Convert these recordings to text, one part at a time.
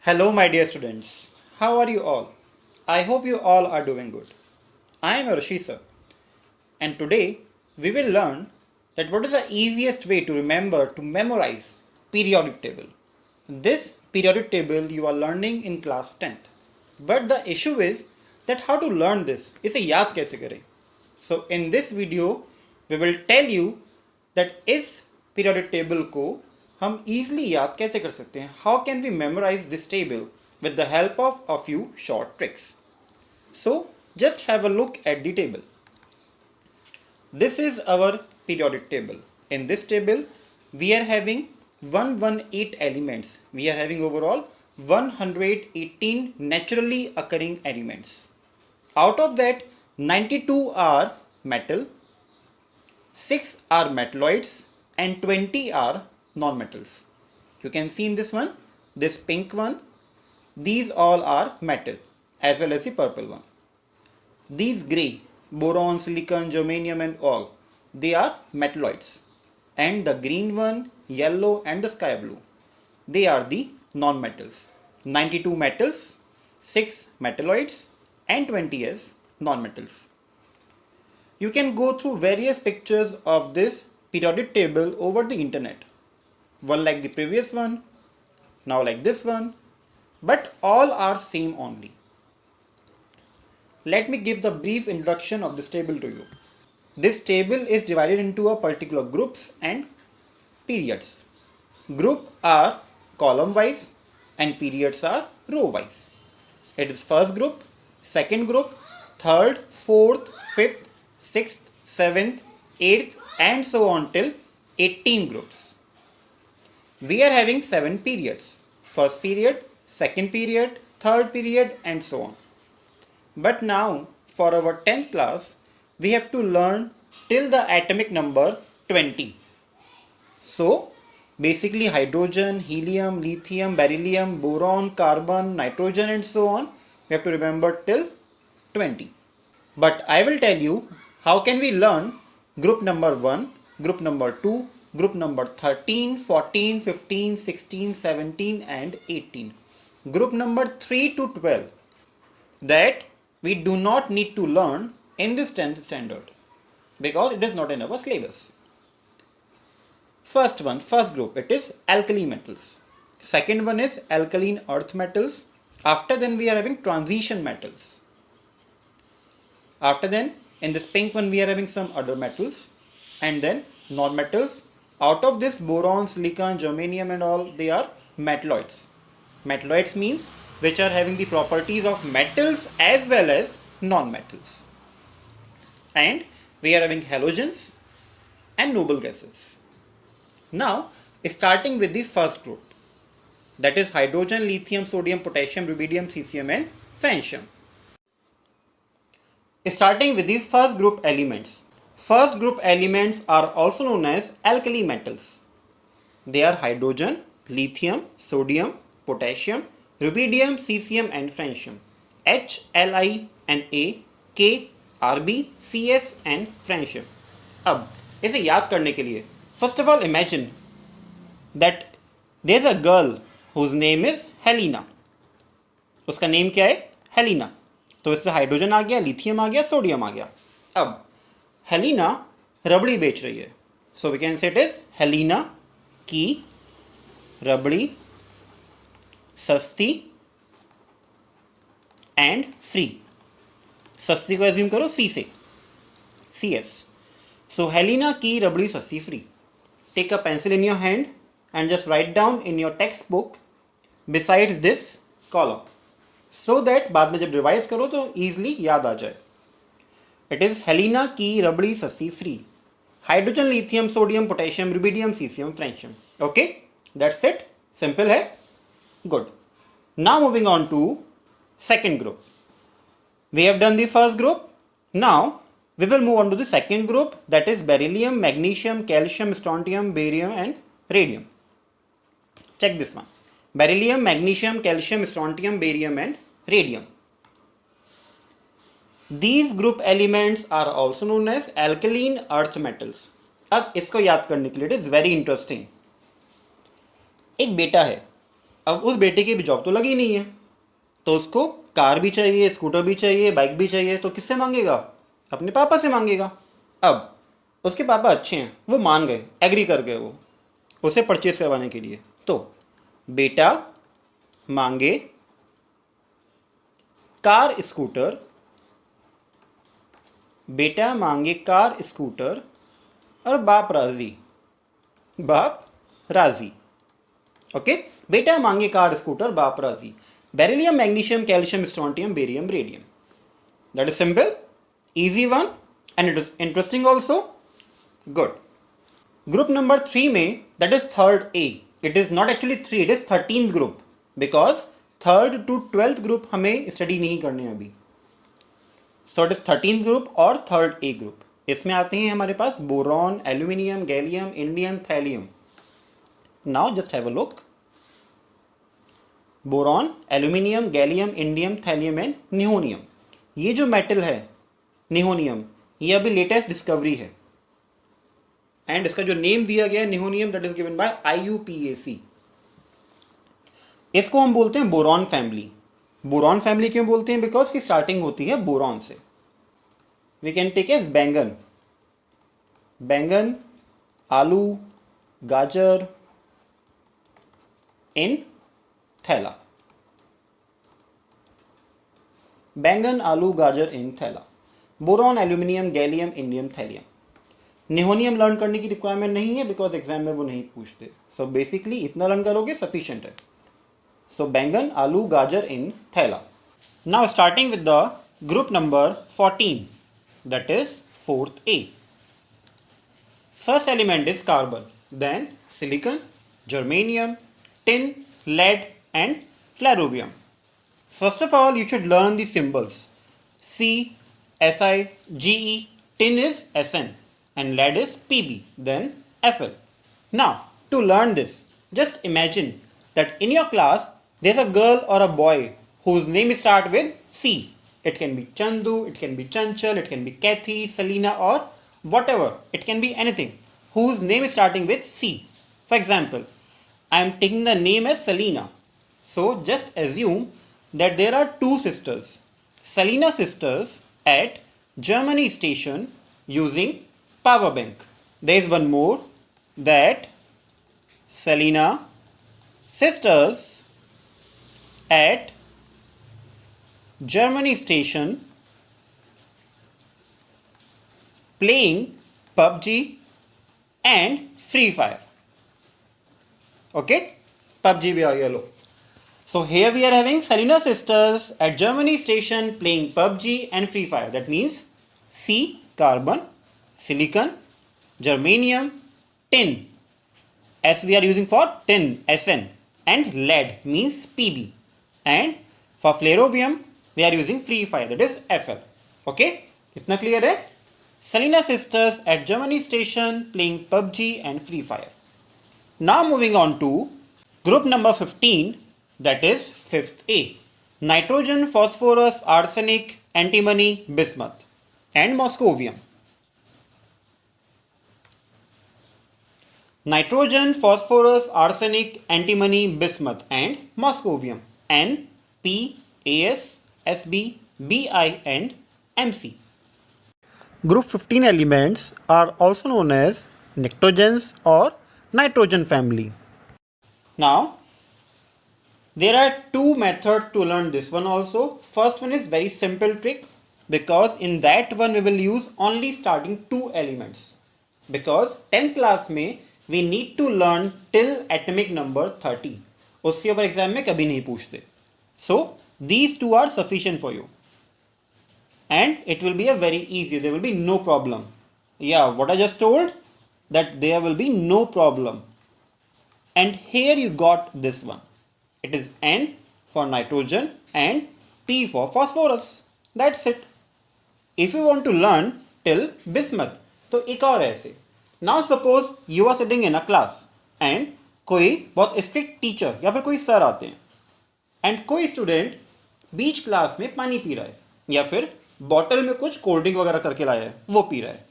Hello, my dear students. How are you all? I hope you all are doing good. I am your Rishi sir, and today we will learn that what is the easiest way to remember to memorize periodic table. This periodic table you are learning in class 10th. But the issue is that how to learn this? इसे याद कैसे करें? So in this video we will tell you that इस periodic table को हम easily याद कैसे कर सकते हैं? How can we memorize this table with the help of a few short tricks? So just have a look at the table. This is our periodic table. In this table, we are having 118 elements. We are having overall 118 naturally occurring elements. Out of that, 92 are metal, 6 are metalloids, and 20 are non-metals. You can see in this one, this pink one, these all are metal as well as the purple one. These grey, boron, silicon, germanium and all, they are metalloids. And the green one, yellow and the sky blue, they are the non-metals. 92 metals, 6 metalloids and 20 as non-metals. You can go through various pictures of this periodic table over the internet. One like the previous one, now like this one, but all are same only. Let me give the brief introduction of this table to you. This table is divided into a particular groups and periods. Group are column wise and periods are row wise. It is first group, second group, third, fourth, fifth, sixth, seventh, eighth and so on till 18 groups. We are having 7 periods. First period, second period, third period and so on. But now for our 10th class, we have to learn till the atomic number 20. So basically hydrogen, helium, lithium, beryllium, boron, carbon, nitrogen and so on, we have to remember till 20. But I will tell you how can we learn group number 1, group number 2, group number 13, 14, 15, 16, 17 and 18. Group number 3 to 12 that we do not need to learn in this 10th standard because it is not in our syllabus. First group, it is alkali metals. Second one is alkaline earth metals. After then we are having transition metals. After then in this pink one we are having some other metals and then non-metals. Out of this boron, silicon, germanium and all, they are metalloids. Metalloids means which are having the properties of metals as well as non-metals. And we are having halogens and noble gases. Now, starting with the first group, that is hydrogen, lithium, sodium, potassium, rubidium, cesium and francium. Starting with the first group elements. First group elements are also known as alkali metals. They are hydrogen, lithium, sodium, potassium, rubidium, cesium and francium. H, Li and A, K, Rb, Cs and francium. अब इसे याद करने के लिए first of all imagine that there is a girl whose name is Helena. उसका name क्या है? Helena. तो इससे हाइड्रोजन आ गया, लिथियम आ गया, सोडियम आ गया. अब हेलिना रबड़ी बेच रही है. So we can say it is Helina की रबड़ी सस्ती एंड फ्री. सस्ती को एज्यूम करो सी से, सी एस. सो हेलिना की रबड़ी सस्ती free. Take a pencil in your hand and just write down in your text book besides this column so that बाद में जब रिवाइज करो तो ईजिली याद आ जाए. इट इज हेलिना की रबड़ी सस्ती free. Hydrogen, lithium, sodium, potassium, rubidium, caesium, francium. Okay, that's it. Simple है. Good. Now moving on to second group. We have done the first group. Now we will move on to the second group, that is beryllium, magnesium, calcium, strontium, barium and radium. Check this one. Beryllium, magnesium, calcium, strontium, barium and radium. These group elements are also known as alkaline earth metals. अब इसको याद करने के लिए it is very interesting. एक बेटा है अब उस बेटे की भी जॉब तो लगी नहीं है, तो उसको कार भी चाहिए, स्कूटर भी चाहिए, बाइक भी चाहिए, तो किससे मांगेगा? अपने पापा से मांगेगा। अब उसके पापा अच्छे हैं, वो मान गए, एग्री कर गए वो उसे परचेज करवाने के लिए। तो बेटा मांगे कार स्कूटर, बेटा मांगे कार स्कूटर और बाप राजी, बाप राजी। ओके, बेटा मांगे कार स्कूटर, बाप राजी। Beryllium, magnesium, calcium, strontium, barium, radium. That is simple, easy one, and it is interesting also. Good. Group number 3 में, that is third A. It is not actually 3, it is 13th group, because third to 12th group हमें study नहीं करने अभी. So it is 13th group और third A group. इसमें आते हैं हमारे पास boron, aluminium, gallium, indium, thallium. Now just have a look. Boron, aluminium, gallium, indium, thallium and nihonium. ये जो मेटल है निहोनियम, ये अभी लेटेस्ट डिस्कवरी है, एंड इसका जो नेम दिया गया है nihonium, that is given by IUPAC. इसको हम बोलते हैं बोरॉन फैमिली. बोरॉन फैमिली क्यों बोलते हैं? बिकॉज की स्टार्टिंग होती है बोरॉन से. वी कैन टेक एज बैंगन, बैंगन, आलू, गाजर इन थैला. बैंगन, आलू, गाजर इन थैला. Boron, aluminium, gallium, indium, thallium. Nihonium learn करने की रिक्वायरमेंट नहीं है, बिकॉज एग्जाम में वो नहीं पूछते. सो बेसिकली इतना लर्न करोगे सफिशिएंट है. सो बैंगन, आलू, गाजर इन थैला. Now starting with the group number 14, that is 4th A. First element is carbon, then silicon, germanium, tin, lead and flerovium. First of all, you should learn the symbols. C, Si, Ge, tin is Sn and lead is Pb, then Fl. Now, to learn this, just imagine that in your class there's a girl or a boy whose name starts with C. It can be Chandu, it can be Chanchal, it can be Kathy, Selina or whatever. It can be anything whose name is starting with C. For example, I am taking the name as Selina. So just assume that there are two sisters, Selina sisters at Germany station using power bank. There is one more, that Selina sisters at Germany station playing PUBG and Free Fire. Okay, PUBG भी आ गया लो. So here we are having Selina sisters at Germany station playing PUBG and Free Fire. That means C, carbon, silicon, germanium, tin, as we are using for tin, Sn, and lead means Pb, and for flerovium we are using Free Fire, that is Fl. Okay, इतना clear है? Selina sisters at Germany station playing PUBG and Free Fire. Now moving on to group number 15, that is 5th A. Nitrogen, phosphorus, arsenic, antimony, bismuth and moscovium. Nitrogen, phosphorus, arsenic, antimony, bismuth and moscovium. N, P, As, Sb, Bi and Mc. Group 15 elements are also known as nitrogens or nitrogen family. Now, there are two methods to learn this one also. First one is very simple trick, because in that one we will use only starting two elements. Because 10th class में we need to learn till atomic number 30. उससे ऊपर exam में कभी नहीं पूछते. So these two are sufficient for you, and it will be a very easy. There will be no problem. Yeah, what I just told, that there will be no problem. And here you got this one. It is N for nitrogen and P for phosphorus. That's it. If you want to learn till bismuth, तो एक और ऐसे. Now suppose you are sitting in a class and कोई बहुत strict teacher या फिर कोई sir आते हैं, एंड कोई स्टूडेंट बीच क्लास में पानी पी रहा है या फिर बॉटल में कुछ कोल्ड ड्रिंक वगैरह करके लाया है, वो पी रहा है.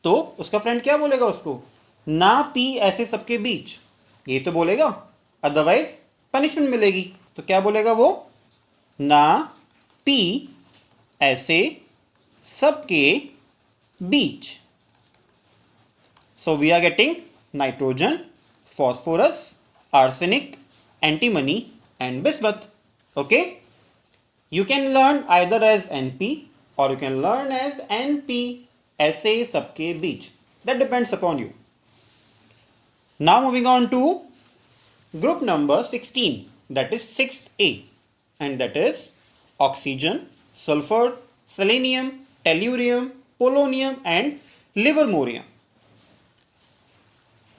तो उसका फ्रेंड क्या बोलेगा उसको? ना पी ऐसे सबके बीच, ये तो बोलेगा, अदरवाइज पनिशमेंट मिलेगी। तो क्या बोलेगा वो, ना पी ऐसे सबके बीच। So we are getting nitrogen, phosphorus, arsenic, antimony and bismuth. Okay, you can learn either as NP or you can learn as NP ऐसे सबके बीच, that depends upon you. Now moving on to group number 16, that is 6A, and that is oxygen, sulfur, selenium, tellurium, polonium and livermorium.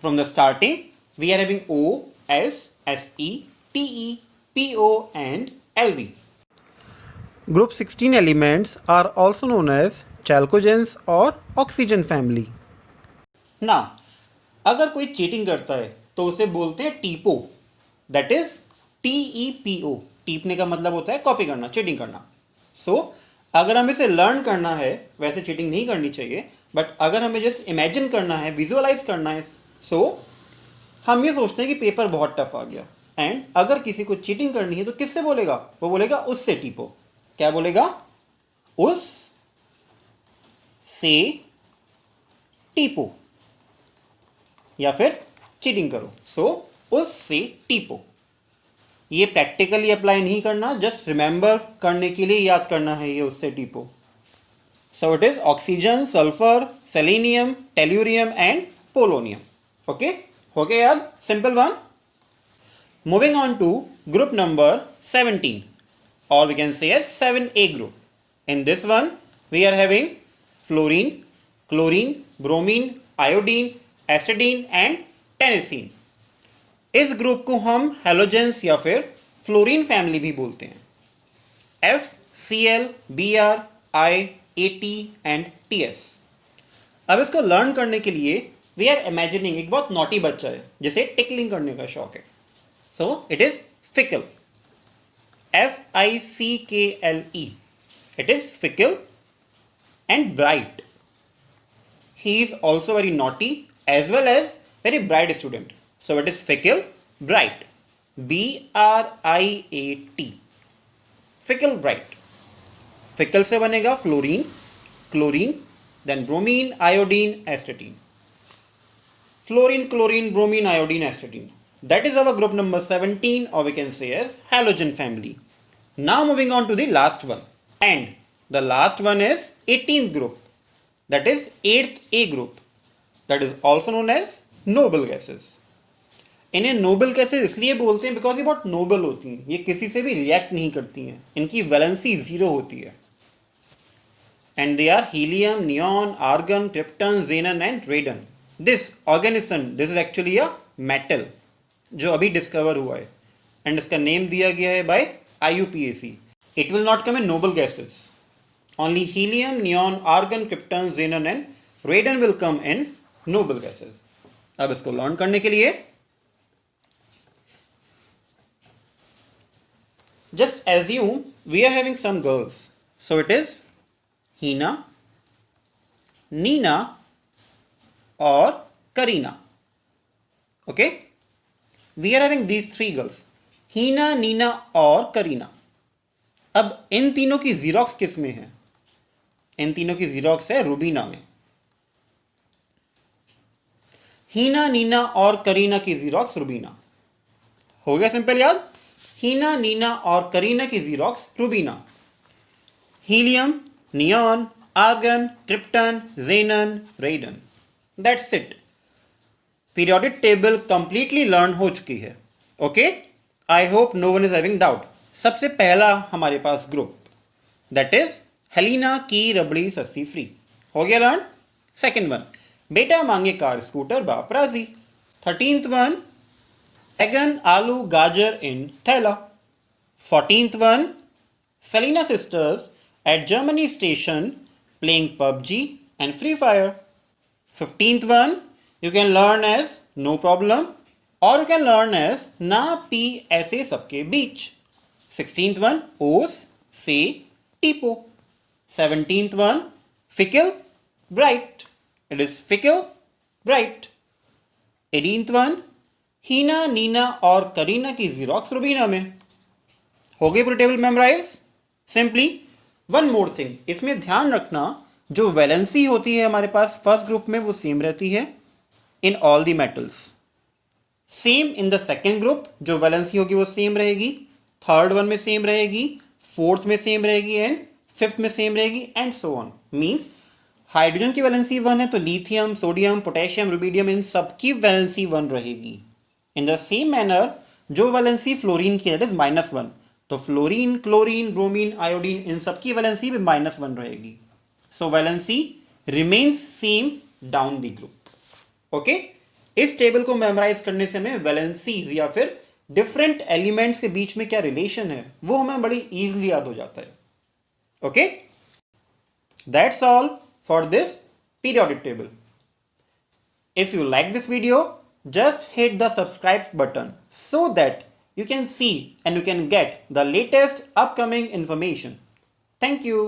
From the starting, we are having O, S, Se, Te, Po and Lv. Group 16 elements are also known as chalcogens or oxygen family. Now, अगर कोई cheating करता है तो उसे बोलते हैं टीपो, that is TEPO। टीपने का मतलब होता है कॉपी करना, चीटिंग करना। सो अगर हमें इसे लर्न करना है, वैसे चीटिंग नहीं करनी चाहिए, बट अगर हमें जस्ट इमेजिन करना है, विजुअलाइज करना है, सो हम ये सोचते हैं कि पेपर बहुत टफ आ गया, एंड अगर किसी को चीटिंग करनी है तो किससे बोलेगा, वो बोलेगा उससे टीपो। क्या बोलेगा, उस से टीपो, या फिर चीटिंग करो, सो उस से टीपो। ये प्रैक्टिकली अप्लाई नहीं करना, जस्ट रिमेंबर करने के लिए याद करना है ये उससे टीपो। So it is oxygen, sulphur, selenium, tellurium and polonium. Okay, हो गया याद, simple one. Moving on to group number 17, or we can say as 7A group. In this one, we are having fluorine, chlorine, bromine, iodine, astatine and tennessine. इस group को हम halogens या फिर fluorine family भी बोलते हैं। FCl, Br, I, At and Ts। अब इसको लर्न करने के लिए वी आर इमेजिनिंग, एक बहुत नॉटी बच्चा है जिसे टिकलिंग करने का शौक है। So it is fickle, FICKLE। It is fickle and bright. He is also very naughty as well as very bright student. So it is fickle, bright. BRIAT. Fickle, bright. Fickle से बनेगा fluorine, chlorine, then bromine, iodine, astatine. Fluorine, chlorine, bromine, iodine, astatine. That is our group number 17, or we can say as halogen family. Now moving on to the last one. And the last one is 18th group. That is 8th A group, that is also known as noble gases. इन्हें noble gases इसलिए बोलते हैं because ये बहुत noble होती हैं, ये किसी से भी रिएक्ट नहीं करती हैं, इनकी वैलेंसी 0 होती है। And they are helium, neon, argon, krypton, xenon and radon. This organism, this is actually a metal जो अभी डिस्कवर हुआ है, एंड इसका नेम दिया गया है by IUPAC। It will not come in noble gases. Only helium, neon, argon, krypton, xenon and radon will come in noble gases. अब इसको लर्न करने के लिए just assume we are having some girls. So it is Hina, Nina और Karina. Okay? We are having these three girls. Hina, Nina और Karina. अब इन तीनों की जीरोक्स किस में है? इन तीनों की जीरोक्स है रुबीना में। हीना, नीना और करीना की जीरोक्स रुबीना। हो गया सिंपल याद, हीना, नीना और करीना की xerox Rubina. Helium, neon, argon, krypton, xenon, radon. That's it. Periodic table completely learn हो चुकी है। Okay, I hope no one is having doubt. सबसे पहला हमारे पास ग्रुप, दैट इज हेलिना की रबड़ी सस्सी फ्री। हो गया लर्न। सेकेंड वन, बेटा मांगे कार स्कूटर बाप राजी। 13th वन, एगन आलू गाजर इन थैला। 14th one, Selina sisters at Germany station playing PUBG and free fire. 15th one, you can learn as no problem और यू कैन लर्न एज ना P ऐसे सबके बीच। 16th one, ओस से टीपो। 17th one, fickle, bright. It is fickle, bright. 18th one, हीना, नीना और करीना की xerox Rubina में। हो गई पूरी table memorise. Simply one more thing, इसमें ध्यान रखना जो वैलेंसी होती है हमारे पास फर्स्ट ग्रुप में वो सेम रहती है in all the metals. Same in the second group, जो वैलेंसी होगी वो सेम रहेगी, थर्ड वन में सेम रहेगी, फोर्थ में सेम रहेगी एंड फिफ्थ में सेम रहेगी and so on. Means hydrogen की वैलेंसी 1 है तो लिथियम, सोडियम, पोटेशियम, रुबिडियम इन सबकी वैलेंसी 1 रहेगी। इन द सेम मैनर जो वैलेंसी फ्लोरीन की दैट इज -1, तो फ्लोरीन, क्लोरीन, ब्रोमीन, आयोडीन इन सबकी वैलेंसी भी -1 रहेगी। So valency remains same down the group. Okay, इस टेबल को मेमोराइज करने से हमें वैलेंसीज या फिर डिफरेंट एलिमेंट्स के बीच में क्या रिलेशन है वो हमें बड़ी इजीली याद हो जाता है। Okay, that's all for this periodic table. If you like this video, just hit the subscribe button so that you can see and you can get the latest upcoming information. Thank you.